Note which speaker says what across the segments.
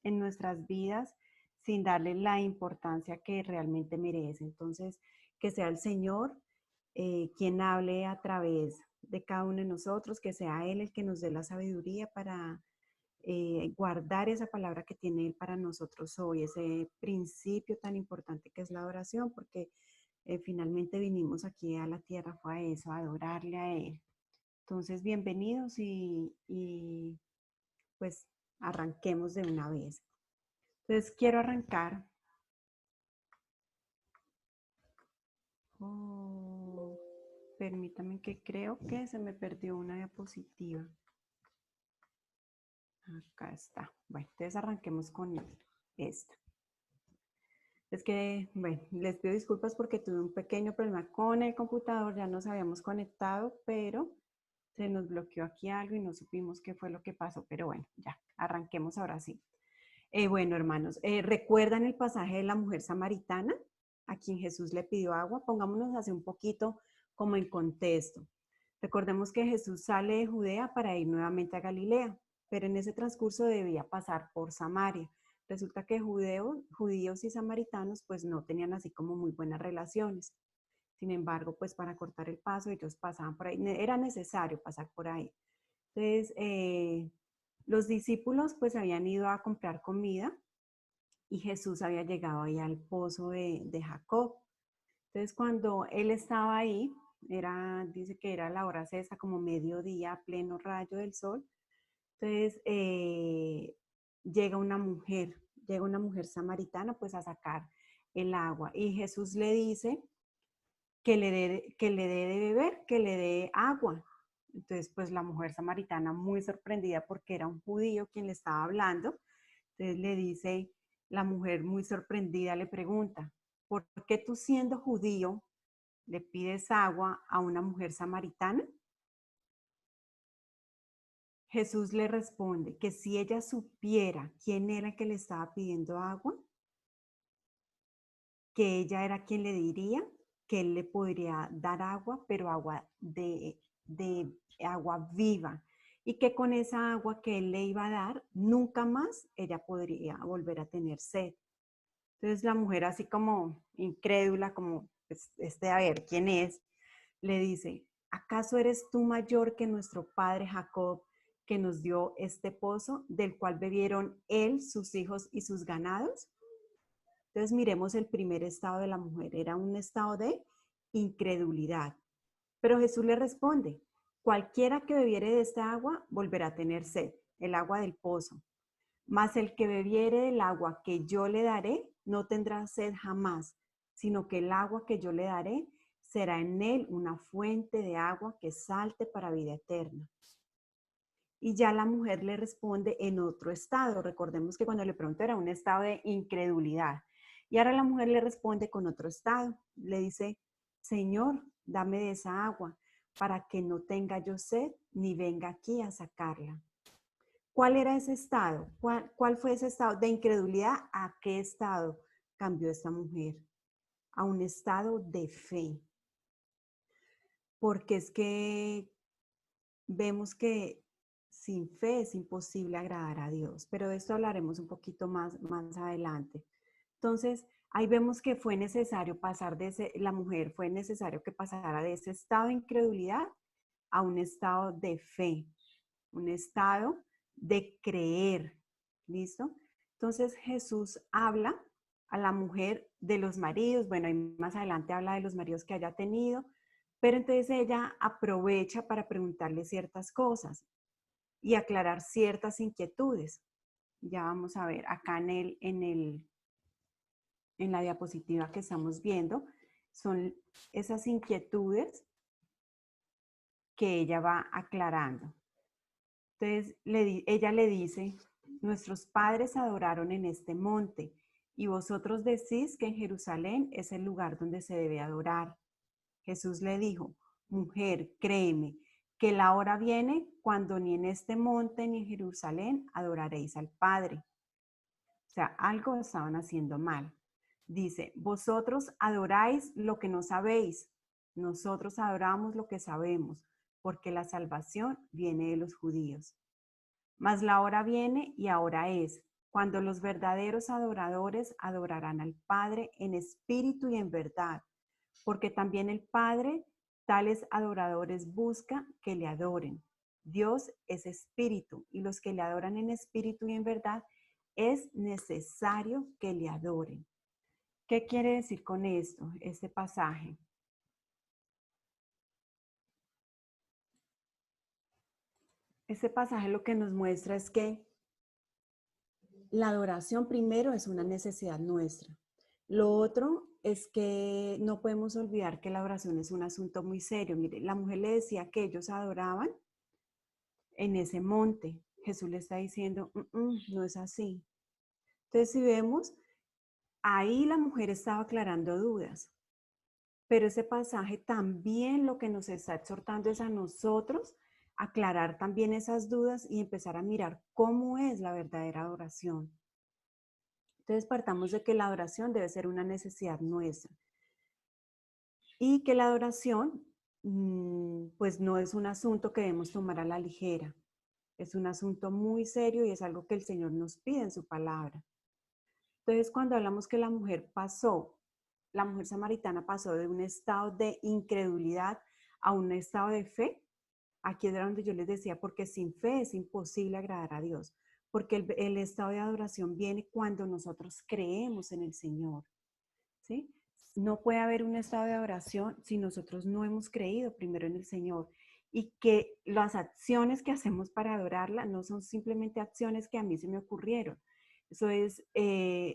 Speaker 1: en nuestras vidas sin darle la importancia que realmente merece. Entonces, que sea el Señor quien hable a través de cada uno de nosotros, que sea Él el que nos dé la sabiduría para guardar esa palabra que tiene Él para nosotros hoy, ese principio tan importante que es la adoración, porque finalmente vinimos aquí a la tierra, fue a eso, a adorarle a Él. Entonces, bienvenidos y pues arranquemos de una vez. Entonces, quiero arrancar. Oh, permítame que creo que se me perdió una diapositiva. Acá está. Bueno, entonces arranquemos con esta. Es que, bueno, les pido disculpas porque tuve un pequeño problema con el computador, ya nos habíamos conectado, pero se nos bloqueó aquí algo y no supimos qué fue lo que pasó, pero bueno, ya, arranquemos ahora sí. Bueno, hermanos, ¿recuerdan el pasaje de la mujer samaritana a quien Jesús le pidió agua? Pongámonos así un poquito como en contexto. Recordemos que Jesús sale de Judea para ir nuevamente a Galilea, pero en ese transcurso debía pasar por Samaria. Resulta que judíos y samaritanos pues no tenían así como muy buenas relaciones. Sin embargo, pues para cortar el paso ellos pasaban por ahí, era necesario pasar por ahí. Entonces, los discípulos pues habían ido a comprar comida y Jesús había llegado ahí al pozo de Jacob. Entonces, cuando él estaba ahí, dice que era la hora sexta, como mediodía, pleno rayo del sol. Entonces, llega una mujer samaritana pues a sacar el agua y Jesús le dice que le dé de beber, que le dé agua. Entonces, pues la mujer samaritana muy sorprendida porque era un judío quien le estaba hablando. Entonces le dice, la mujer muy sorprendida le pregunta, ¿por qué tú siendo judío le pides agua a una mujer samaritana? Jesús le responde que si ella supiera quién era el que le estaba pidiendo agua, que ella era quien le diría que él le podría dar agua, pero agua de agua viva, y que con esa agua que él le iba a dar, nunca más ella podría volver a tener sed. Entonces la mujer así como incrédula, como, pues, a ver, ¿quién es? Le dice, ¿acaso eres tú mayor que nuestro padre Jacob, que nos dio este pozo, del cual bebieron él, sus hijos y sus ganados? Entonces miremos el primer estado de la mujer, era un estado de incredulidad. Pero Jesús le responde, cualquiera que bebiere de esta agua volverá a tener sed, el agua del pozo. Mas el que bebiere del agua que yo le daré no tendrá sed jamás, sino que el agua que yo le daré será en él una fuente de agua que salte para vida eterna. Y ya la mujer le responde en otro estado. Recordemos que cuando le preguntó era un estado de incredulidad. Y ahora la mujer le responde con otro estado. Le dice, Señor, dame de esa agua para que no tenga yo sed ni venga aquí a sacarla. ¿Cuál era ese estado? ¿Cuál fue ese estado de incredulidad? ¿A qué estado cambió esta mujer? A un estado de fe. Porque es que vemos que sin fe es imposible agradar a Dios, pero de esto hablaremos un poquito más adelante. Entonces, ahí vemos que fue necesario la mujer fue necesario que pasara de ese estado de incredulidad a un estado de fe, un estado de creer. ¿Listo? Entonces Jesús habla a la mujer de los maridos, bueno, y más adelante habla de los maridos que haya tenido, pero entonces ella aprovecha para preguntarle ciertas cosas y aclarar ciertas inquietudes. Ya vamos a ver acá en la diapositiva que estamos viendo, son esas inquietudes que ella va aclarando. Entonces ella le dice, nuestros padres adoraron en este monte y vosotros decís que en Jerusalén es el lugar donde se debe adorar. Jesús le dijo, mujer, créeme, que la hora viene cuando ni en este monte ni en Jerusalén adoraréis al Padre. O sea, algo estaban haciendo mal. Dice, vosotros adoráis lo que no sabéis, nosotros adoramos lo que sabemos, porque la salvación viene de los judíos. Mas la hora viene y ahora es, cuando los verdaderos adoradores adorarán al Padre en espíritu y en verdad, porque también el Padre tales adoradores busca que le adoren. Dios es espíritu y los que le adoran en espíritu y en verdad es necesario que le adoren. ¿Qué quiere decir con esto, este pasaje? Este pasaje lo que nos muestra es que la adoración primero es una necesidad nuestra. Lo otro es que no podemos olvidar que la oración es un asunto muy serio. Mire, la mujer le decía que ellos adoraban en ese monte. Jesús le está diciendo, no es así. Entonces, si vemos, ahí la mujer estaba aclarando dudas. Pero ese pasaje también lo que nos está exhortando es a nosotros aclarar también esas dudas y empezar a mirar cómo es la verdadera adoración. Entonces partamos de que la adoración debe ser una necesidad nuestra y que la adoración pues no es un asunto que debemos tomar a la ligera. Es un asunto muy serio y es algo que el Señor nos pide en su palabra. Entonces cuando hablamos que la mujer samaritana pasó de un estado de incredulidad a un estado de fe, aquí era donde yo les decía, porque sin fe es imposible agradar a Dios, porque el estado de adoración viene cuando nosotros creemos en el Señor, ¿sí? No puede haber un estado de adoración si nosotros no hemos creído primero en el Señor y que las acciones que hacemos para adorarla no son simplemente acciones que a mí se me ocurrieron. Eso es,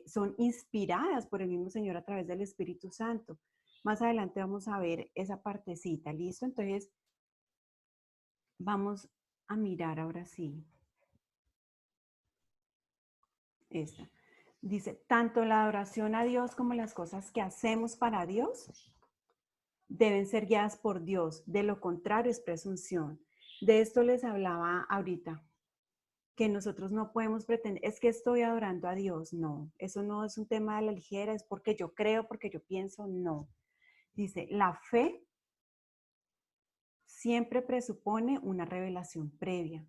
Speaker 1: son inspiradas por el mismo Señor a través del Espíritu Santo. Más adelante vamos a ver esa partecita, ¿listo? Entonces, vamos a mirar ahora sí. Esta. Dice, tanto la adoración a Dios como las cosas que hacemos para Dios deben ser guiadas por Dios. De lo contrario es presunción. De esto les hablaba ahorita, que nosotros no podemos pretender, es que estoy adorando a Dios. No, eso no es un tema de la ligera, es porque yo creo, porque yo pienso, no. Dice, la fe siempre presupone una revelación previa.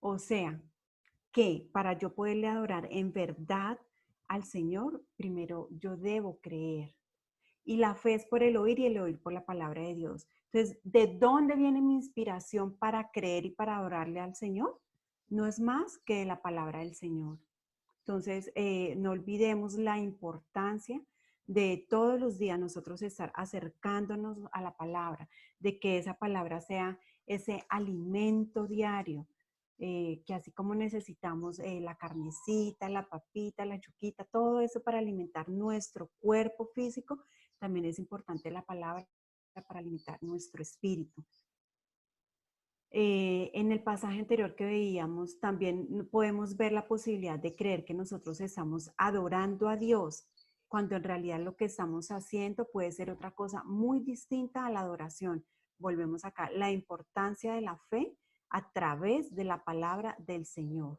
Speaker 1: O sea, que para yo poderle adorar en verdad al Señor, primero yo debo creer. Y la fe es por el oír y el oír por la palabra de Dios. Entonces, ¿de dónde viene mi inspiración para creer y para adorarle al Señor? No es más que de la palabra del Señor. Entonces, no olvidemos la importancia de todos los días nosotros estar acercándonos a la palabra, de que esa palabra sea ese alimento diario, que así como necesitamos la carnecita, la papita, la chuquita, todo eso para alimentar nuestro cuerpo físico, también es importante la palabra para alimentar nuestro espíritu. En el pasaje anterior que veíamos, también podemos ver la posibilidad de creer que nosotros estamos adorando a Dios, cuando en realidad lo que estamos haciendo puede ser otra cosa muy distinta a la adoración. Volvemos acá, la importancia de la fe a través de la palabra del Señor.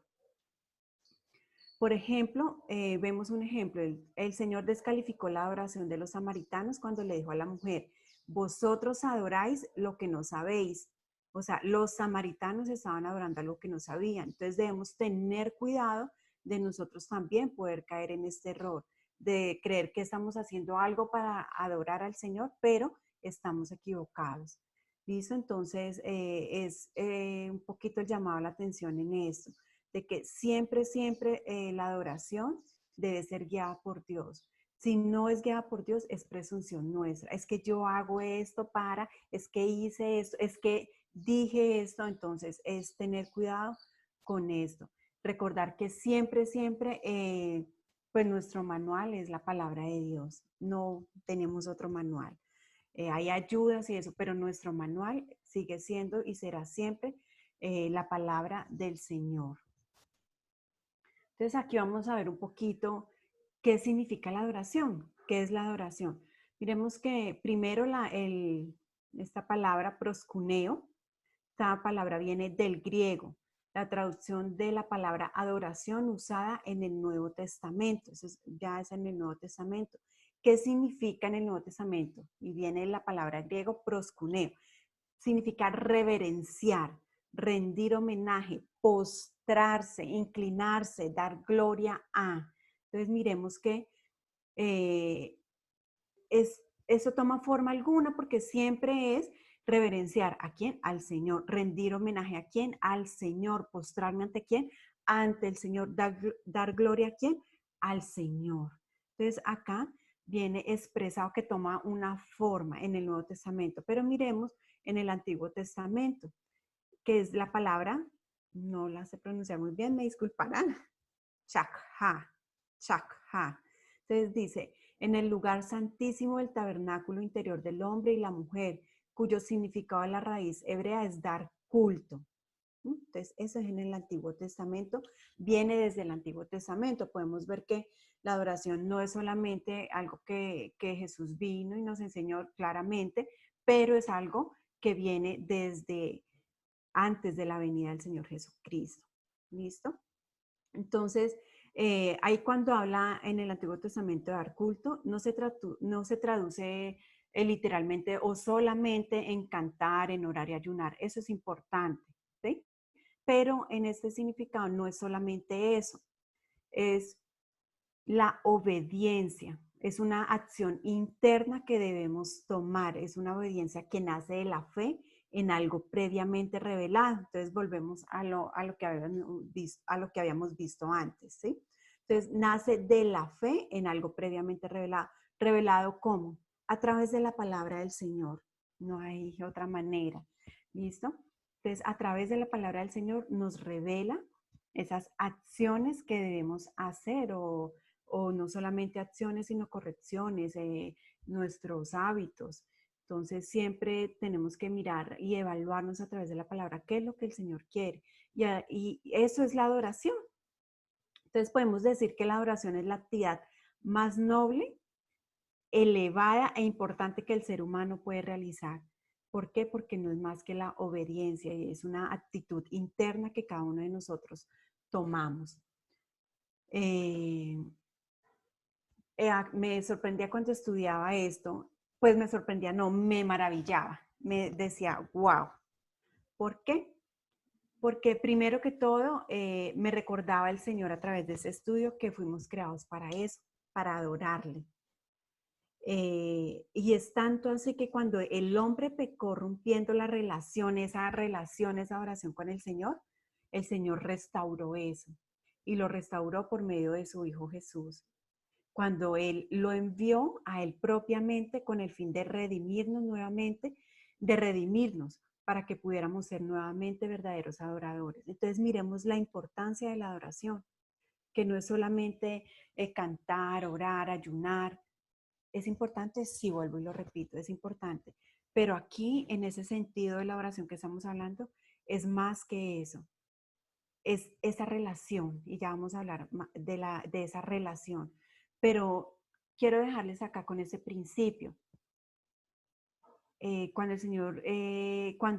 Speaker 1: Por ejemplo, vemos un ejemplo, el Señor descalificó la adoración de los samaritanos cuando le dijo a la mujer, vosotros adoráis lo que no sabéis. O sea, los samaritanos estaban adorando algo que no sabían. Entonces debemos tener cuidado de nosotros también poder caer en este error, de creer que estamos haciendo algo para adorar al Señor, pero estamos equivocados. ¿Listo? Entonces es un poquito el llamado a la atención en esto de que siempre, siempre la adoración debe ser guiada por Dios. Si no es guiada por Dios, es presunción nuestra. Es que yo hago esto para, es que hice esto, es que dije esto, entonces es tener cuidado con esto. Recordar que siempre, siempre, pues nuestro manual es la palabra de Dios. No tenemos otro manual. Hay ayudas y eso, pero nuestro manual sigue siendo y será siempre la palabra del Señor. Entonces aquí vamos a ver un poquito qué significa la adoración, qué es la adoración. Miremos que primero esta palabra proscuneo, esta palabra viene del griego, la traducción de la palabra adoración usada en el Nuevo Testamento, eso ya es en el Nuevo Testamento. ¿Qué significa en el Nuevo Testamento? Y viene la palabra griego proscuneo, significa reverenciar, rendir homenaje, postrarse, inclinarse, dar gloria a. Entonces miremos que eh, eso toma forma alguna porque siempre es reverenciar a quién, al Señor, rendir homenaje a quién, al Señor, postrarme ante quién, ante el Señor, dar gloria a quién, al Señor. Entonces acá viene expresado que toma una forma en el Nuevo Testamento, pero miremos en el Antiguo Testamento, que es la palabra, no la sé pronunciar muy bien, me disculparán, chakha, chakha. Entonces dice, en el lugar santísimo del tabernáculo interior del hombre y la mujer, cuyo significado en la raíz hebrea es dar culto. Entonces, eso es en el Antiguo Testamento, viene desde el Antiguo Testamento. Podemos ver que la adoración no es solamente algo que Jesús vino y nos enseñó claramente, pero es algo que viene desde antes de la venida del Señor Jesucristo. ¿Listo? Entonces, ahí cuando habla en el Antiguo Testamento de dar culto, no se traduce literalmente o solamente en cantar, en orar y ayunar. Eso es importante, ¿sí? Pero en este significado no es solamente eso, es la obediencia. Es una acción interna que debemos tomar, es una obediencia que nace de la fe en algo previamente revelado. Entonces volvemos a lo que habíamos visto antes, ¿sí? Entonces nace de la fe en algo previamente revelado. ¿Revelado cómo? A través de la palabra del Señor. No hay otra manera. ¿Listo? Entonces a través de la palabra del Señor nos revela esas acciones que debemos hacer o no solamente acciones, sino correcciones, nuestros hábitos. Entonces siempre tenemos que mirar y evaluarnos a través de la palabra qué es lo que el Señor quiere. Y eso es la adoración. Entonces podemos decir que la adoración es la actividad más noble, elevada e importante que el ser humano puede realizar. ¿Por qué? Porque no es más que la obediencia y es una actitud interna que cada uno de nosotros tomamos. Me sorprendía cuando estudiaba esto, pues me sorprendía, no, me maravillaba, me decía, wow. ¿Por qué? Porque primero que todo me recordaba el Señor a través de ese estudio que fuimos creados para eso, para adorarle. Y es tanto así que cuando el hombre pecó rompiendo la relación, esa oración con el Señor restauró eso y lo restauró por medio de su Hijo Jesús. Cuando Él lo envió a Él propiamente con el fin de redimirnos nuevamente, de redimirnos para que pudiéramos ser nuevamente verdaderos adoradores. Entonces miremos la importancia de la adoración, que no es solamente cantar, orar, ayunar. Es importante, sí, vuelvo y lo repito, es importante. Pero aquí, en ese sentido de la oración que estamos hablando, es más que eso. Es esa relación, y ya vamos a hablar de esa relación. Pero quiero dejarles acá con ese principio. Cuando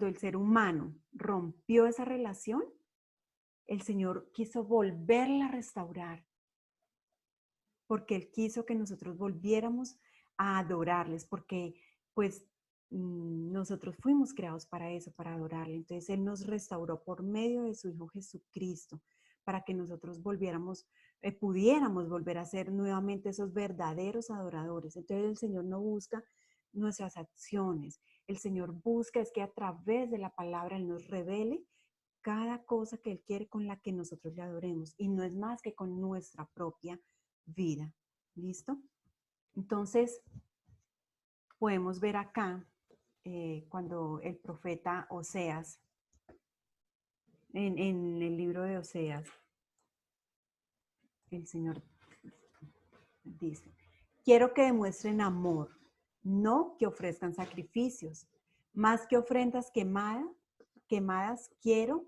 Speaker 1: el ser humano rompió esa relación, el Señor quiso volverla a restaurar, porque Él quiso que nosotros volviéramos a adorarles, porque pues nosotros fuimos creados para eso, para adorarle. Entonces Él nos restauró por medio de su Hijo Jesucristo, para que nosotros pudiéramos volver a ser nuevamente esos verdaderos adoradores. Entonces el Señor no busca nuestras acciones, el Señor busca es que a través de la palabra Él nos revele cada cosa que Él quiere con la que nosotros le adoremos, y no es más que con nuestra propia vida. ¿Listo? Entonces, podemos ver acá cuando el profeta Oseas, en el libro de Oseas, el Señor dice, quiero que demuestren amor, no que ofrezcan sacrificios, más que ofrendas quemadas, quiero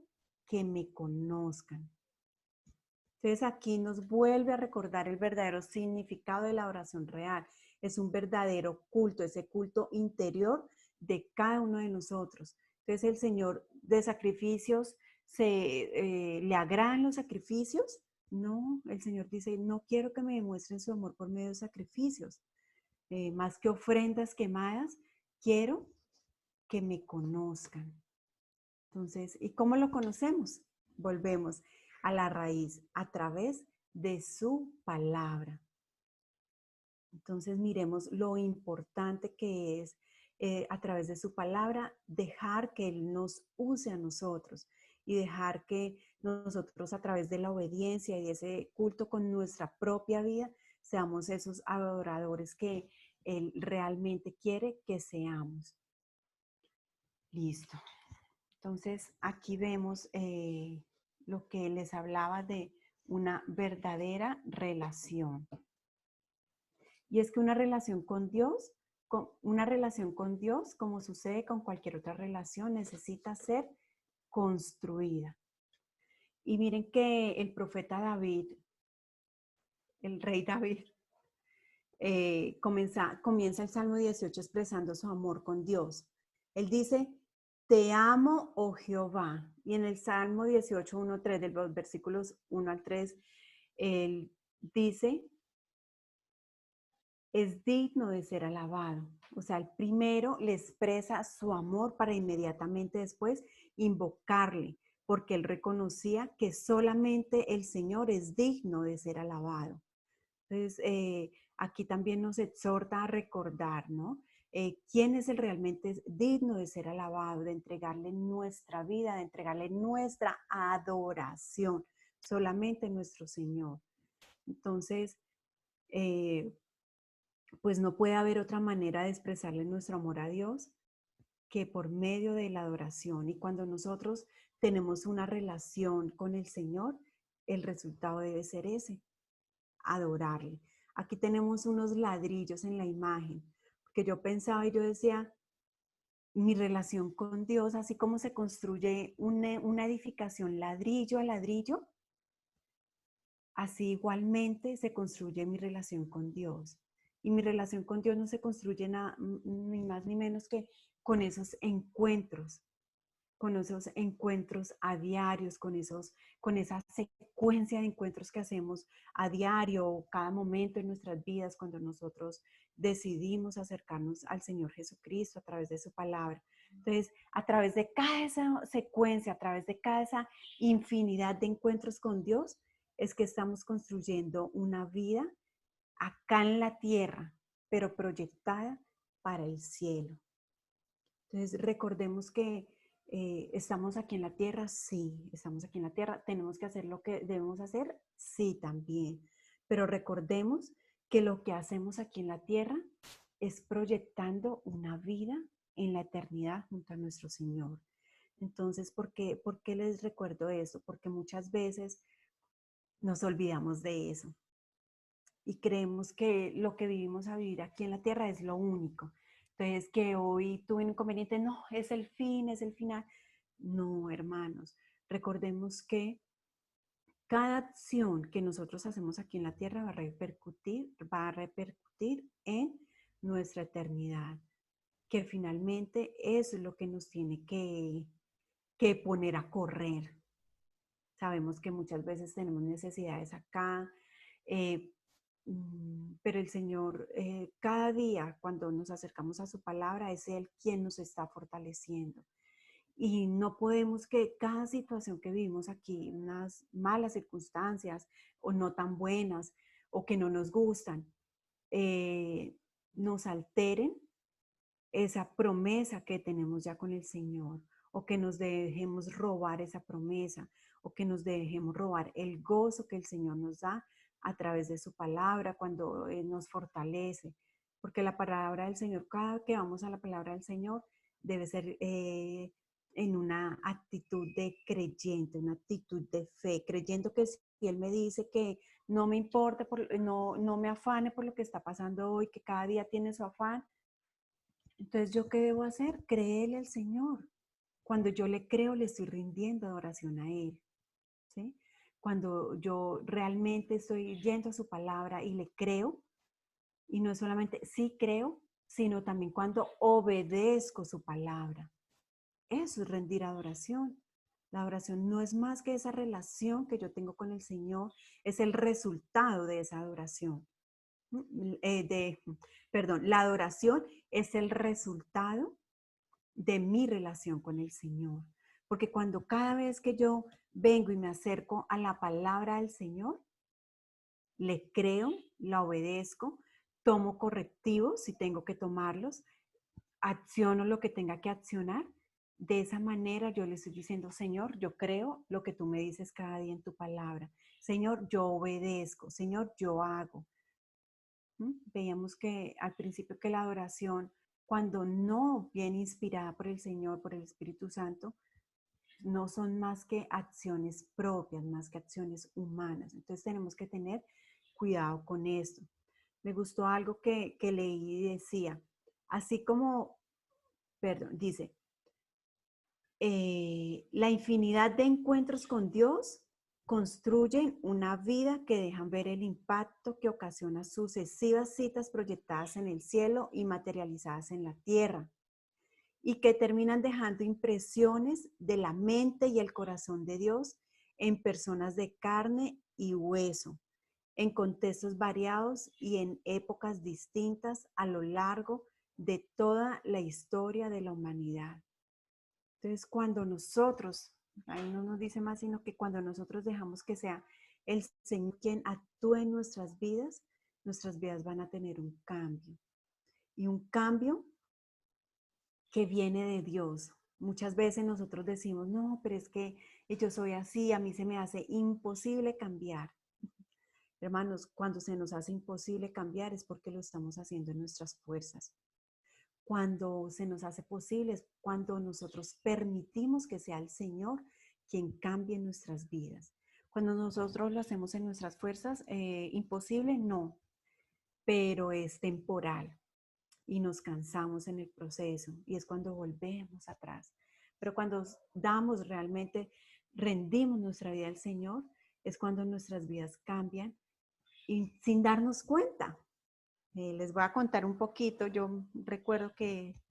Speaker 1: que me conozcan. Entonces aquí nos vuelve a recordar el verdadero significado de la oración real. Es un verdadero culto, ese culto interior de cada uno de nosotros. Entonces el Señor de sacrificios, ¿le agradan los sacrificios? No, el Señor dice, no quiero que me demuestren su amor por medio de sacrificios. Más que ofrendas quemadas, quiero que me conozcan. Entonces, ¿y cómo lo conocemos? Volvemos. a la raíz a través de su palabra. Entonces miremos lo importante que es a través de su palabra dejar que Él nos use a nosotros y dejar que nosotros a través de la obediencia y ese culto con nuestra propia vida seamos esos adoradores que Él realmente quiere que seamos. Listo. Entonces aquí vemos lo que les hablaba de una verdadera relación. Y es que una relación con Dios, como sucede con cualquier otra relación, necesita ser construida. Y miren que el profeta David, el rey David, comienza el Salmo 18 expresando su amor con Dios. Él dice, te amo, oh Jehová. Y en el Salmo 18, 1, 3, de los versículos 1 al 3, él dice, es digno de ser alabado. O sea, el primero le expresa su amor para inmediatamente después invocarle, porque él reconocía que solamente el Señor es digno de ser alabado. Entonces, aquí también nos exhorta a recordar, ¿no? ¿Quién es el realmente digno de ser alabado, de entregarle nuestra vida, de entregarle nuestra adoración? Solamente nuestro Señor. Entonces, pues no puede haber otra manera de expresarle nuestro amor a Dios que por medio de la adoración. Y cuando nosotros tenemos una relación con el Señor, el resultado debe ser ese, adorarle. Aquí tenemos unos ladrillos en la imagen, porque yo pensaba y yo decía, mi relación con Dios, así como se construye una edificación ladrillo a ladrillo, así igualmente se construye mi relación con Dios. Y mi relación con Dios no se construye ni más ni menos que con esos encuentros a diarios, con esa secuencia de encuentros que hacemos a diario, cada momento en nuestras vidas, cuando nosotros decidimos acercarnos al Señor Jesucristo a través de su palabra. Entonces, a través de cada esa secuencia, a través de cada esa infinidad de encuentros con Dios, es que estamos construyendo una vida acá en la tierra, pero proyectada para el cielo. Entonces, recordemos que estamos aquí en la tierra, sí, estamos aquí en la tierra, tenemos que hacer lo que debemos hacer, sí, también. Pero recordemos que lo que hacemos aquí en la tierra es proyectando una vida en la eternidad junto a nuestro Señor. Entonces, ¿por qué les recuerdo eso? Porque muchas veces nos olvidamos de eso y creemos que lo que vivimos a vivir aquí en la tierra es lo único. Entonces, que hoy tuve un inconveniente, no, es el fin, es el final. No, hermanos, recordemos que cada acción que nosotros hacemos aquí en la tierra va a repercutir en nuestra eternidad, que finalmente eso es lo que nos tiene que poner a correr. Sabemos que muchas veces tenemos necesidades acá, eh, pero el Señor, cada día cuando nos acercamos a su palabra, es Él quien nos está fortaleciendo. Y no podemos que cada situación que vivimos aquí, unas malas circunstancias o no tan buenas o que no nos gustan, nos alteren esa promesa que tenemos ya con el Señor, o que nos dejemos robar esa promesa, o que nos dejemos robar el gozo que el Señor nos da a través de su palabra cuando nos fortalece. Porque la palabra del Señor, cada que vamos a la palabra del Señor, debe ser en una actitud de creyente, una actitud de fe, creyendo que si Él me dice que no me importa, no me afane por lo que está pasando hoy, que cada día tiene su afán, entonces, ¿yo qué debo hacer? Créele al Señor. Cuando yo le creo, le estoy rindiendo adoración a Él. ¿Sí? Cuando yo realmente estoy yendo a su palabra y le creo, y no solamente sí creo, sino también cuando obedezco su palabra. Eso es rendir adoración. La adoración no es más que esa relación que yo tengo con el Señor, es el resultado de esa adoración. La adoración es el resultado de mi relación con el Señor. Porque cuando cada vez que yo vengo y me acerco a la palabra del Señor, le creo, la obedezco, tomo correctivos si tengo que tomarlos, acciono lo que tenga que accionar. De esa manera yo le estoy diciendo, Señor, yo creo lo que tú me dices cada día en tu palabra. Señor, yo obedezco. Señor, yo hago. Veíamos que al principio que la adoración, cuando no viene inspirada por el Señor, por el Espíritu Santo, no son más que acciones propias, más que acciones humanas. Entonces tenemos que tener cuidado con esto. Me gustó algo que leí y decía, así como, perdón, dice, la infinidad de encuentros con Dios construyen una vida que dejan ver el impacto que ocasiona sucesivas citas proyectadas en el cielo y materializadas en la tierra, y que terminan dejando impresiones de la mente y el corazón de Dios en personas de carne y hueso, en contextos variados y en épocas distintas a lo largo de toda la historia de la humanidad. Entonces, cuando nosotros, ahí no nos dice más, sino que cuando nosotros dejamos que sea el Señor quien actúe en nuestras vidas van a tener un cambio. Y un cambio que viene de Dios. Muchas veces nosotros decimos, no, pero es que yo soy así, a mí se me hace imposible cambiar. Hermanos, cuando se nos hace imposible cambiar es porque lo estamos haciendo en nuestras fuerzas. Cuando se nos hace posible es cuando nosotros permitimos que sea el Señor quien cambie nuestras vidas. Cuando nosotros lo hacemos en nuestras fuerzas, imposible no, pero es temporal y nos cansamos en el proceso y es cuando volvemos atrás. Pero cuando damos realmente, rendimos nuestra vida al Señor, es cuando nuestras vidas cambian y sin darnos cuenta. Les voy a contar un poquito. Yo recuerdo que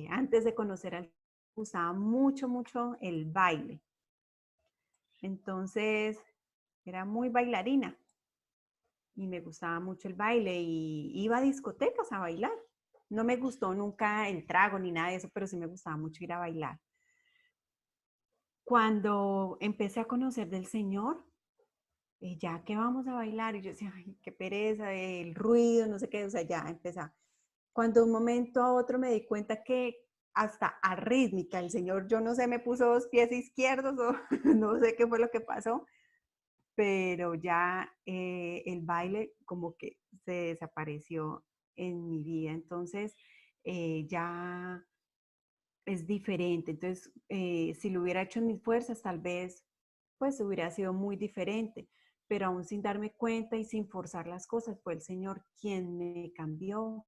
Speaker 1: antes de conocer al Señor, me gustaba mucho, mucho el baile. Entonces, era muy bailarina y me gustaba mucho el baile y iba a discotecas a bailar. No me gustó nunca el trago ni nada de eso, pero sí me gustaba mucho ir a bailar. Cuando empecé a conocer del Señor, ya que vamos a bailar, y yo decía, ay, qué pereza, el ruido, no sé qué, o sea, ya empezaba. Cuando de un momento a otro me di cuenta que hasta arrítmica, el Señor, yo no sé, me puso dos pies izquierdos o no sé qué fue lo que pasó, pero ya el baile como que se desapareció en mi vida. Entonces ya es diferente. Entonces, si lo hubiera hecho en mis fuerzas, tal vez pues hubiera sido muy diferente. Pero aún sin darme cuenta y sin forzar las cosas, fue el Señor quien me cambió,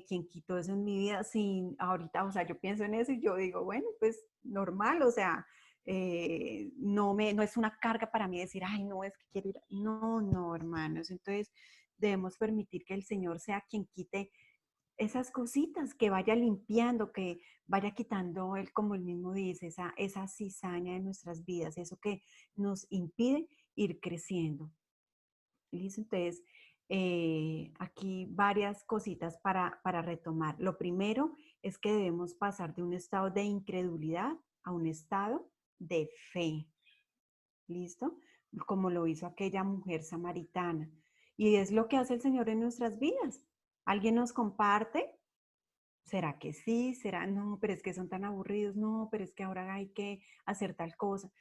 Speaker 1: quien quitó eso en mi vida. Sin ahorita, o sea, yo pienso en eso y yo digo, bueno, pues normal, o sea, no es una carga para mí decir, ay, no, es que quiero ir. No, no, hermanos. Entonces, debemos permitir que el Señor sea quien quite esas cositas, que vaya limpiando, que vaya quitando, él, como él mismo dice, esa cizaña de nuestras vidas, eso que nos impide ir creciendo. ¿Listo? Entonces, aquí varias cositas para retomar. Lo primero es que debemos pasar de un estado de incredulidad a un estado de fe. ¿Listo? Como lo hizo aquella mujer samaritana. Y es lo que hace el Señor en nuestras vidas. Alguien nos comparte. ¿Será que sí? ¿Será no? Pero es que son tan aburridos. No, pero es que ahora hay que hacer tal cosa.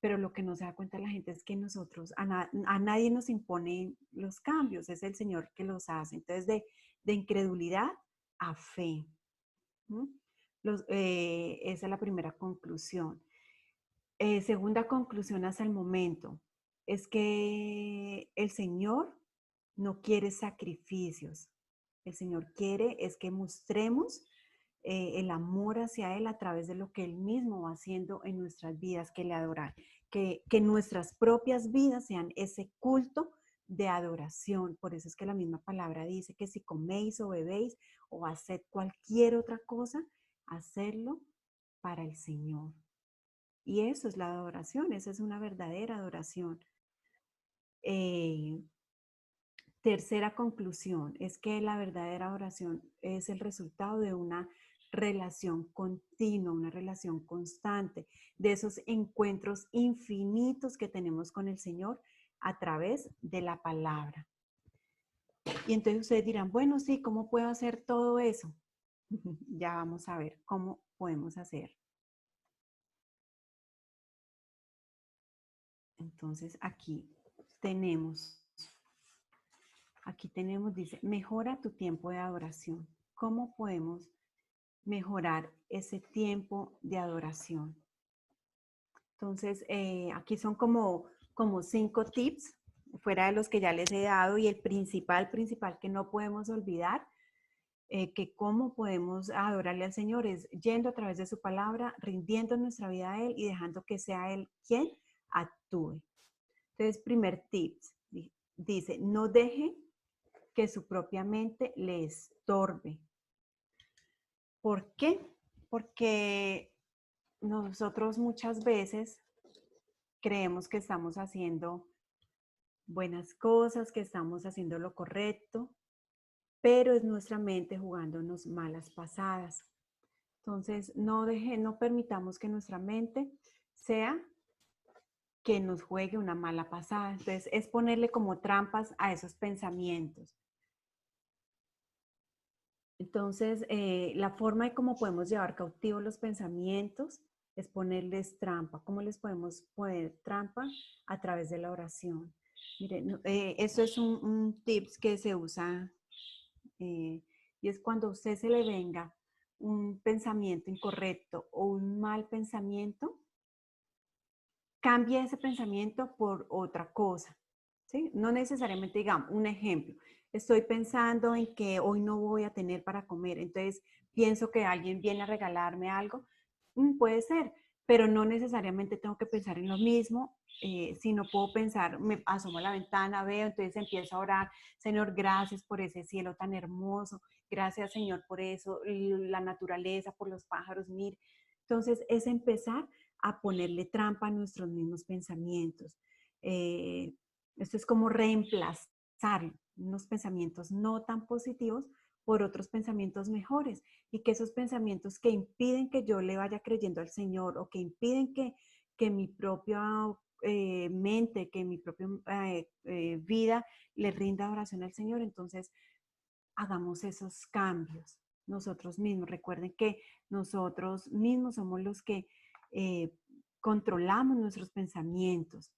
Speaker 1: Pero lo que no se da cuenta la gente es que nosotros, a nadie nos impone los cambios, es el Señor que los hace. Entonces, de incredulidad a fe. Esa es la primera conclusión. Segunda conclusión hasta el momento, es que el Señor no quiere sacrificios. El Señor quiere es que mostremos el amor hacia Él a través de lo que Él mismo va haciendo en nuestras vidas, que le adoran, que nuestras propias vidas sean ese culto de adoración. Por eso es que la misma palabra dice que si coméis o bebéis o haced cualquier otra cosa, hacerlo para el Señor. Y eso es la adoración, esa es una verdadera adoración. Eh, Tercera conclusión es que la verdadera adoración es el resultado de una relación continua, una relación constante, de esos encuentros infinitos que tenemos con el Señor a través de la palabra. Y entonces ustedes dirán, bueno, sí, ¿cómo puedo hacer todo eso? Ya vamos a ver cómo podemos hacer. Entonces aquí tenemos, dice, mejora tu tiempo de adoración. ¿Cómo podemos mejorar ese tiempo de adoración? Entonces, aquí son como 5 tips, fuera de los que ya les he dado, y el principal que no podemos olvidar, que cómo podemos adorarle al Señor es yendo a través de su palabra, rindiendo nuestra vida a Él y dejando que sea Él quien actúe. Entonces, primer tip, dice, no deje que su propia mente le estorbe. ¿Por qué? Porque nosotros muchas veces creemos que estamos haciendo buenas cosas, que estamos haciendo lo correcto, pero es nuestra mente jugándonos malas pasadas. Entonces, no permitamos que nuestra mente sea que nos juegue una mala pasada. Entonces, es ponerle como trampas a esos pensamientos. Entonces, la forma de cómo podemos llevar cautivos los pensamientos es ponerles trampa. ¿Cómo les podemos poner trampa? A través de la oración. Miren, eso es un tips que se usa y es cuando a usted se le venga un pensamiento incorrecto o un mal pensamiento, cambie ese pensamiento por otra cosa, ¿sí? No necesariamente, digamos, un ejemplo, estoy pensando en que hoy no voy a tener para comer, entonces pienso que alguien viene a regalarme algo, puede ser, pero no necesariamente tengo que pensar en lo mismo, si no puedo pensar, me asomo a la ventana, veo, entonces empiezo a orar, Señor, gracias por ese cielo tan hermoso, gracias Señor por eso, la naturaleza, por los pájaros, mire. Entonces es empezar a ponerle trampa a nuestros mismos pensamientos. Esto es como reemplazar unos pensamientos no tan positivos por otros pensamientos mejores y que esos pensamientos que impiden que yo le vaya creyendo al Señor o que impiden que mi propia mente, que mi propia vida le rinda oración al Señor, entonces hagamos esos cambios nosotros mismos. Recuerden que nosotros mismos somos los que eh, controlamos nuestros pensamientos.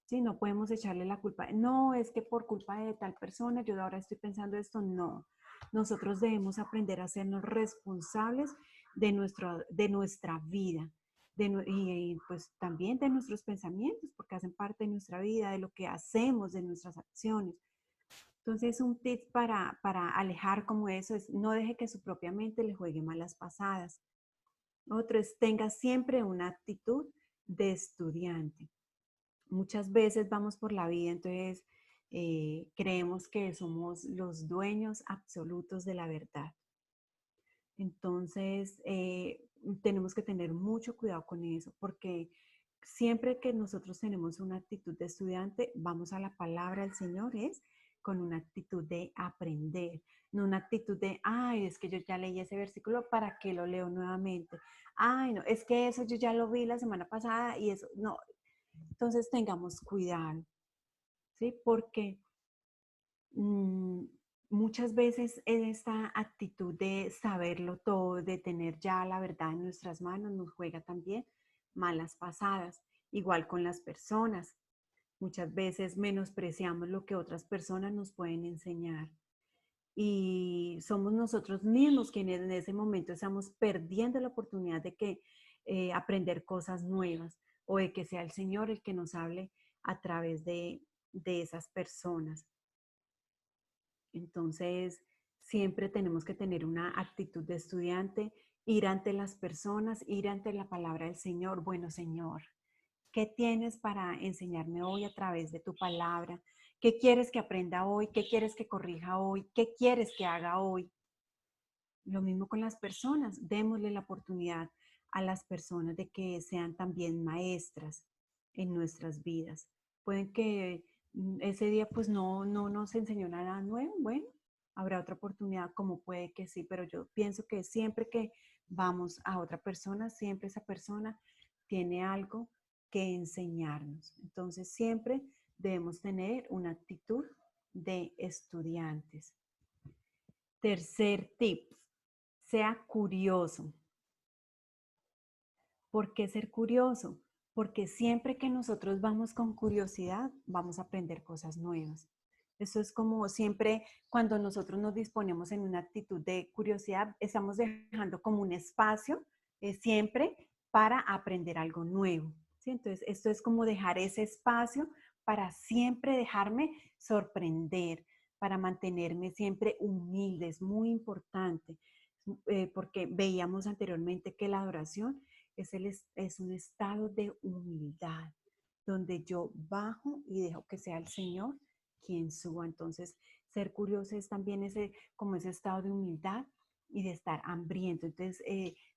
Speaker 1: ¿Sí? No podemos echarle la culpa. No, es que por culpa de tal persona yo ahora estoy pensando esto. No. Nosotros debemos aprender a hacernos responsables de nuestra vida y pues también de nuestros pensamientos, porque hacen parte de nuestra vida, de lo que hacemos, de nuestras acciones. Entonces, un tip para alejar como eso es no deje que su propia mente le juegue malas pasadas. Otro es tenga siempre una actitud de estudiante. Muchas veces vamos por la vida, entonces creemos que somos los dueños absolutos de la verdad. Entonces, tenemos que tener mucho cuidado con eso, porque siempre que nosotros tenemos una actitud de estudiante, vamos a la palabra del Señor, es con una actitud de aprender, no una actitud de, ay, es que yo ya leí ese versículo, ¿para qué lo leo nuevamente? Ay, no, es que eso yo ya lo vi la semana pasada y eso, no. Entonces tengamos cuidado, ¿sí? Porque mmm, muchas veces esta actitud de saberlo todo, de tener ya la verdad en nuestras manos, nos juega también malas pasadas, igual con las personas. Muchas veces menospreciamos lo que otras personas nos pueden enseñar y somos nosotros mismos quienes en ese momento estamos perdiendo la oportunidad de que aprender cosas nuevas o de que sea el Señor el que nos hable a través de esas personas. Entonces, siempre tenemos que tener una actitud de estudiante, ir ante las personas, ir ante la palabra del Señor. Bueno, Señor, ¿qué tienes para enseñarme hoy a través de tu palabra? ¿Qué quieres que aprenda hoy? ¿Qué quieres que corrija hoy? ¿Qué quieres que haga hoy? Lo mismo con las personas. Démosle la oportunidad a las personas de que sean también maestras en nuestras vidas. Pueden que ese día pues no nos enseñó nada nuevo. Bueno, habrá otra oportunidad, como puede que sí, pero yo pienso que siempre que vamos a otra persona, siempre esa persona tiene algo que enseñarnos. Entonces siempre debemos tener una actitud de estudiantes. Tercer tip, sea curioso. ¿Por qué ser curioso? Porque siempre que nosotros vamos con curiosidad, vamos a aprender cosas nuevas. Eso es como siempre cuando nosotros nos disponemos en una actitud de curiosidad, estamos dejando como un espacio siempre para aprender algo nuevo. ¿Sí? Entonces, esto es como dejar ese espacio para siempre dejarme sorprender, para mantenerme siempre humilde. Es muy importante, porque veíamos anteriormente que la adoración es un estado de humildad, donde yo bajo y dejo que sea el Señor quien suba. Entonces, ser curioso es también como ese estado de humildad y de estar hambriento. Entonces,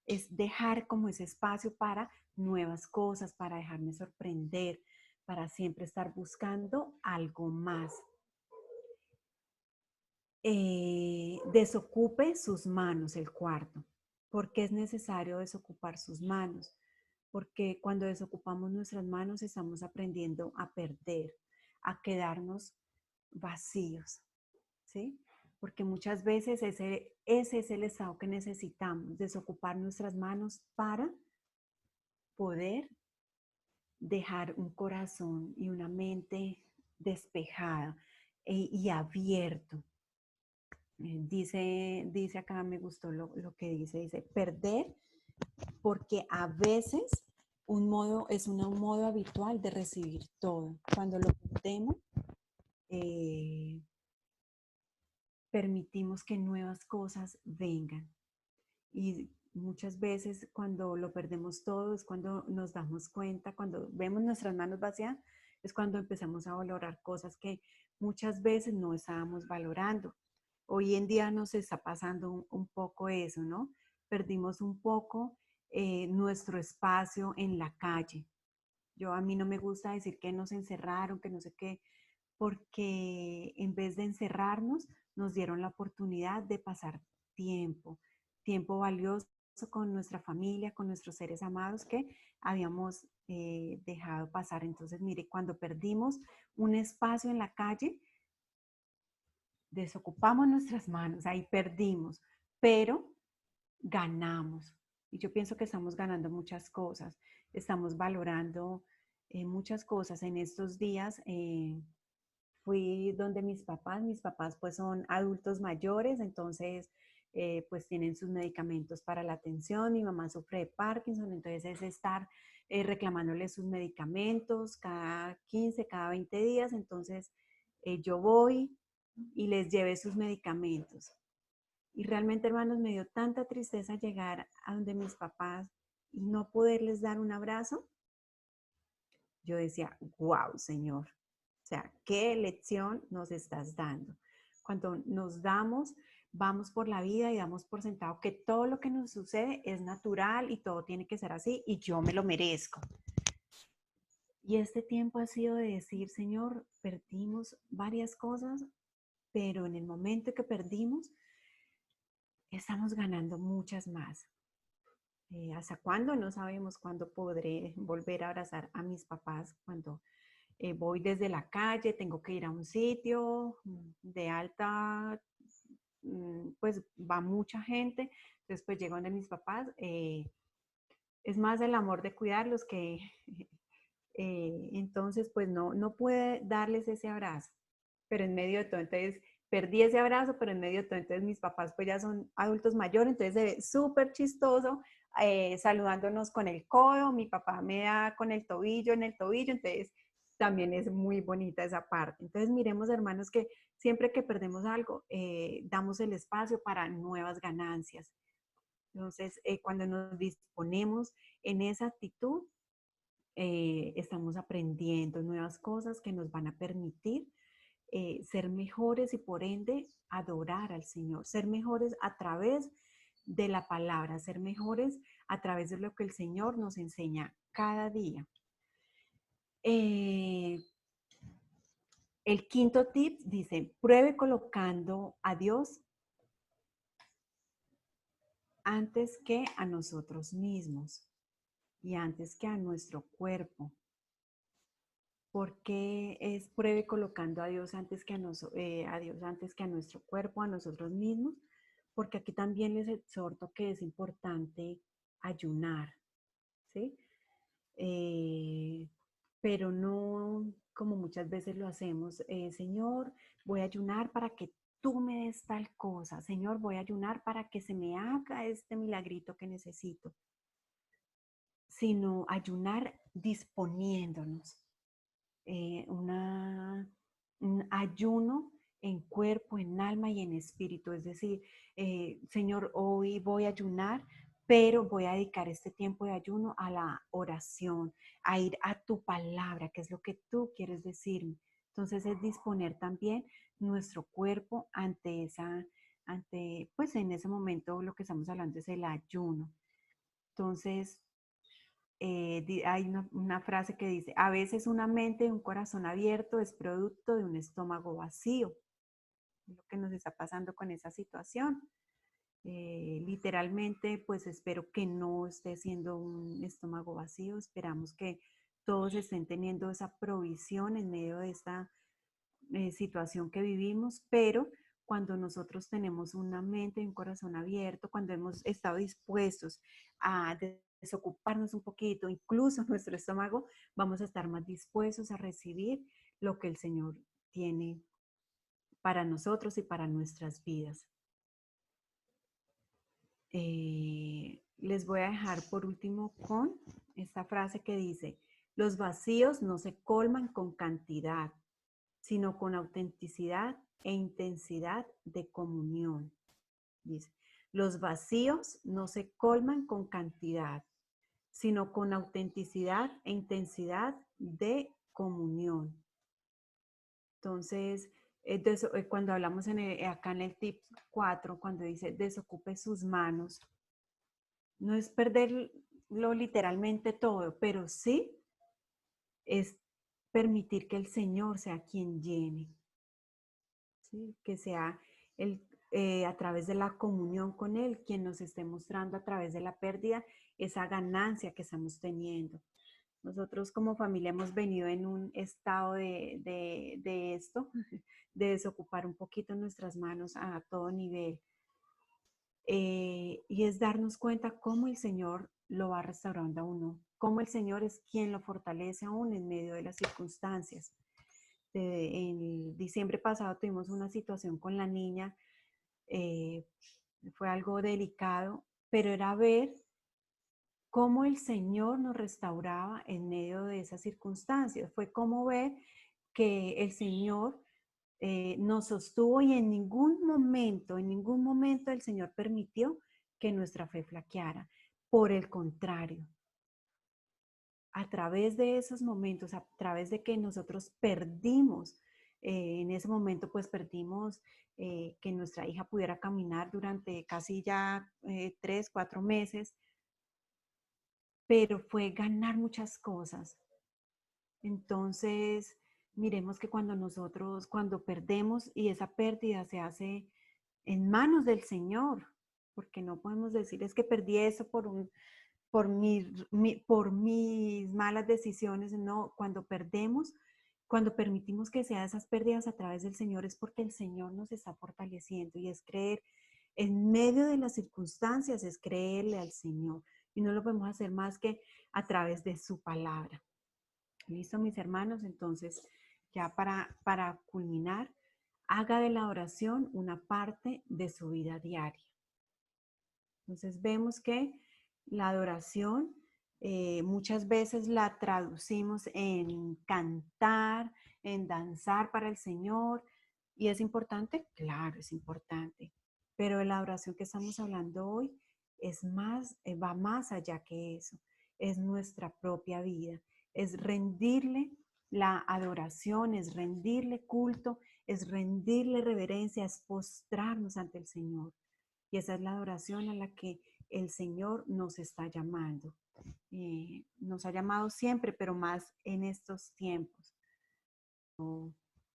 Speaker 1: es dejar como ese espacio para nuevas cosas, para dejarme sorprender, para siempre estar buscando algo más. Desocupe sus manos, el cuarto. ¿Por qué es necesario desocupar sus manos? Porque cuando desocupamos nuestras manos estamos aprendiendo a perder, a quedarnos vacíos, ¿sí? Porque muchas veces ese es el estado que necesitamos, desocupar nuestras manos para poder dejar un corazón y una mente despejada y abierto. Dice acá, me gustó lo que dice, perder, porque a veces es un modo habitual de recibir todo. Cuando lo perdemos, permitimos que nuevas cosas vengan. Y muchas veces cuando lo perdemos todo es cuando nos damos cuenta, cuando vemos nuestras manos vacías, es cuando empezamos a valorar cosas que muchas veces no estábamos valorando. Hoy en día nos está pasando un poco eso, ¿no? Perdimos un poco nuestro espacio en la calle. A mí no me gusta decir que nos encerraron, que no sé qué, porque en vez de encerrarnos, nos dieron la oportunidad de pasar tiempo valioso con nuestra familia, con nuestros seres amados que habíamos dejado pasar. Entonces, mire, cuando perdimos un espacio en la calle, desocupamos nuestras manos, ahí perdimos, pero ganamos. Y yo pienso que estamos ganando muchas cosas, estamos valorando muchas cosas. En estos días fui donde mis papás pues son adultos mayores, entonces pues tienen sus medicamentos para la atención, mi mamá sufre de Parkinson, entonces es estar reclamándole sus medicamentos cada 15, cada 20 días, entonces yo voy y les llevé sus medicamentos. Y realmente, hermanos, me dio tanta tristeza llegar a donde mis papás y no poderles dar un abrazo. Yo decía, wow, Señor, o sea, ¿qué lección nos estás dando? Cuando nos vamos por la vida y damos por sentado que todo lo que nos sucede es natural y todo tiene que ser así y yo me lo merezco. Y este tiempo ha sido de decir, Señor, perdimos varias cosas, pero en el momento que perdimos, estamos ganando muchas más. ¿Hasta cuándo? No sabemos cuándo podré volver a abrazar a mis papás cuando voy desde la calle, tengo que ir a un sitio de alta, pues va mucha gente, entonces pues llego donde mis papás, es más el amor de cuidarlos que entonces pues no pude darles ese abrazo, pero en medio de todo, entonces perdí ese abrazo, pero en medio de todo, entonces mis papás pues ya son adultos mayores, entonces se ve súper chistoso saludándonos con el codo, mi papá me da con el tobillo en el tobillo, entonces también es muy bonita esa parte. Entonces miremos, hermanos, que siempre que perdemos algo, damos el espacio para nuevas ganancias. Entonces, cuando nos disponemos en esa actitud, estamos aprendiendo nuevas cosas que nos van a permitir ser mejores y por ende adorar al Señor, ser mejores a través de la palabra, ser mejores a través de lo que el Señor nos enseña cada día. El quinto tip dice, pruebe colocando a Dios antes que a nosotros mismos y antes que a nuestro cuerpo. ¿Por qué es pruebe colocando a Dios antes que a Dios antes que a nuestro cuerpo, a nosotros mismos? Porque aquí también les exhorto que es importante ayunar, ¿sí? Eh, pero no como muchas veces lo hacemos, Señor, voy a ayunar para que tú me des tal cosa, Señor, voy a ayunar para que se me haga este milagrito que necesito, sino ayunar disponiéndonos, un ayuno en cuerpo, en alma y en espíritu. Es decir, Señor, hoy voy a ayunar, pero voy a dedicar este tiempo de ayuno a la oración, a ir a tu palabra, que es lo que tú quieres decirme. Entonces es disponer también nuestro cuerpo pues en ese momento lo que estamos hablando es el ayuno. Entonces, hay una frase que dice, a veces una mente y un corazón abierto es producto de un estómago vacío. Es lo que nos está pasando con esa situación. Literalmente, pues espero que no esté siendo un estómago vacío. Esperamos que todos estén teniendo esa provisión en medio de esta situación que vivimos, pero cuando nosotros tenemos una mente y un corazón abierto, cuando hemos estado dispuestos a desocuparnos un poquito, incluso nuestro estómago, vamos a estar más dispuestos a recibir lo que el Señor tiene para nosotros y para nuestras vidas. Les voy a dejar por último con esta frase que dice, los vacíos no se colman con cantidad, sino con autenticidad e intensidad de comunión. Dice, los vacíos no se colman con cantidad, sino con autenticidad e intensidad de comunión. Entonces, cuando hablamos acá en el tip 4, cuando dice desocupe sus manos, no es perderlo literalmente todo, pero sí es permitir que el Señor sea quien llene. ¿Sí? Que sea a través de la comunión con Él quien nos esté mostrando a través de la pérdida esa ganancia que estamos teniendo. Nosotros como familia hemos venido en un estado de esto, de desocupar un poquito nuestras manos a todo nivel. Y es darnos cuenta cómo el Señor lo va restaurando a uno, cómo el Señor es quien lo fortalece aún en medio de las circunstancias. En diciembre pasado tuvimos una situación con la niña, eh, fue algo delicado, pero era ver cómo el Señor nos restauraba en medio de esas circunstancias. Fue como ver que el Señor nos sostuvo y en ningún momento el Señor permitió que nuestra fe flaqueara. Por el contrario, a través de esos momentos, a través de que nosotros perdimos, en ese momento pues perdimos que nuestra hija pudiera caminar durante casi ya 3, 4 meses, pero fue ganar muchas cosas. Entonces, miremos que cuando perdemos y esa pérdida se hace en manos del Señor, porque no podemos decir es que perdí eso por mis malas decisiones. No, cuando permitimos que sean esas pérdidas a través del Señor, es porque el Señor nos está fortaleciendo y es creer en medio de las circunstancias, es creerle al Señor. Y no lo podemos hacer más que a través de su palabra. ¿Listo, mis hermanos? Entonces, ya para culminar, haga de la oración una parte de su vida diaria. Entonces vemos que la adoración muchas veces la traducimos en cantar, en danzar para el Señor. ¿Y es importante? Claro, es importante. Pero la adoración que estamos hablando hoy va más allá que eso. Es nuestra propia vida. Es rendirle la adoración, es rendirle culto, es rendirle reverencia, es postrarnos ante el Señor. Y esa es la adoración a la que el Señor nos está llamando. Nos ha llamado siempre, pero más en estos tiempos.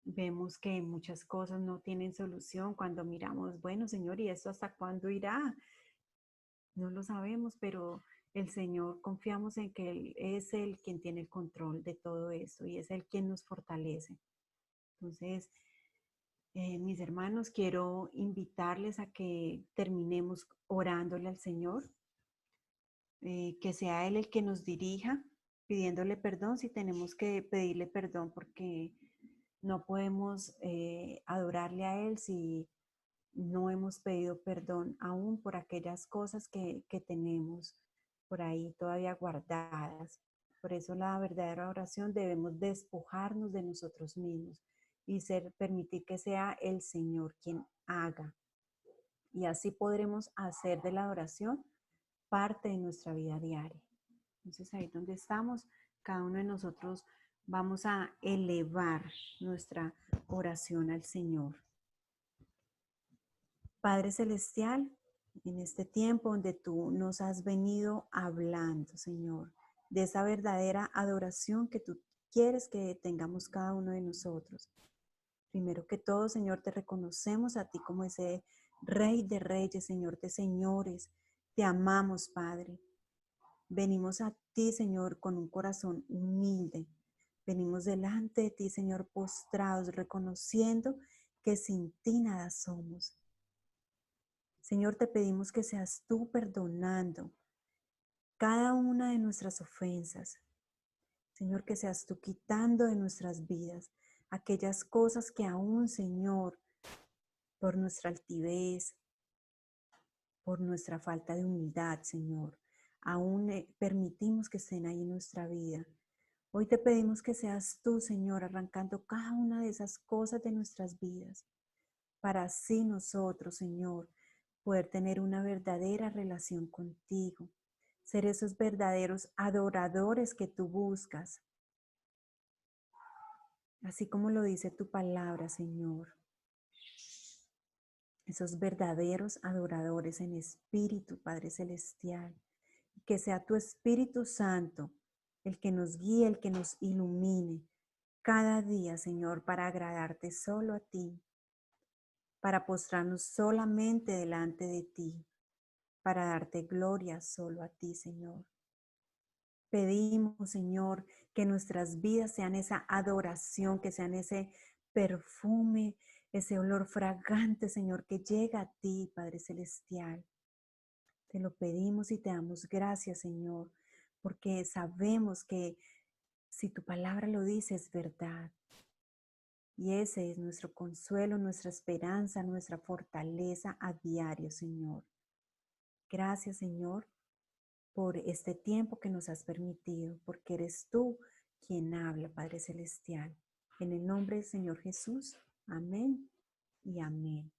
Speaker 1: Vemos que muchas cosas no tienen solución cuando miramos, bueno, Señor, ¿y esto hasta cuándo irá? No lo sabemos, pero el Señor confiamos en que Él es el quien tiene el control de todo esto y es el quien nos fortalece. Entonces, mis hermanos, quiero invitarles a que terminemos orándole al Señor, que sea Él el que nos dirija, pidiéndole perdón si tenemos que pedirle perdón, porque no podemos adorarle a Él si no hemos pedido perdón aún por aquellas cosas que tenemos por ahí todavía guardadas. Por eso la verdadera oración debemos despojarnos de nosotros mismos y permitir que sea el Señor quien haga. Y así podremos hacer de la oración parte de nuestra vida diaria. Entonces ahí donde estamos, cada uno de nosotros vamos a elevar nuestra oración al Señor. Padre Celestial, en este tiempo donde tú nos has venido hablando, Señor, de esa verdadera adoración que tú quieres que tengamos cada uno de nosotros. Primero que todo, Señor, te reconocemos a ti como ese Rey de Reyes, Señor de Señores. Te amamos, Padre. Venimos a ti, Señor, con un corazón humilde. Venimos delante de ti, Señor, postrados, reconociendo que sin ti nada somos. Señor, te pedimos que seas tú perdonando cada una de nuestras ofensas. Señor, que seas tú quitando de nuestras vidas aquellas cosas que aún, Señor, por nuestra altivez, por nuestra falta de humildad, Señor, aún permitimos que estén ahí en nuestra vida. Hoy te pedimos que seas tú, Señor, arrancando cada una de esas cosas de nuestras vidas, para así nosotros, Señor, poder tener una verdadera relación contigo, ser esos verdaderos adoradores que tú buscas, así como lo dice tu palabra, Señor. Esos verdaderos adoradores en espíritu, Padre Celestial. Que sea tu Espíritu Santo el que nos guíe, el que nos ilumine cada día, Señor, para agradarte solo a ti, para postrarnos solamente delante de ti, para darte gloria solo a ti, Señor. Pedimos, Señor, que nuestras vidas sean esa adoración, que sean ese perfume, ese olor fragante, Señor, que llega a ti, Padre Celestial. Te lo pedimos y te damos gracias, Señor, porque sabemos que si tu palabra lo dice es verdad. Y ese es nuestro consuelo, nuestra esperanza, nuestra fortaleza a diario, Señor. Gracias, Señor, por este tiempo que nos has permitido, porque eres tú quien habla, Padre Celestial. En el nombre del Señor Jesús, amén y amén.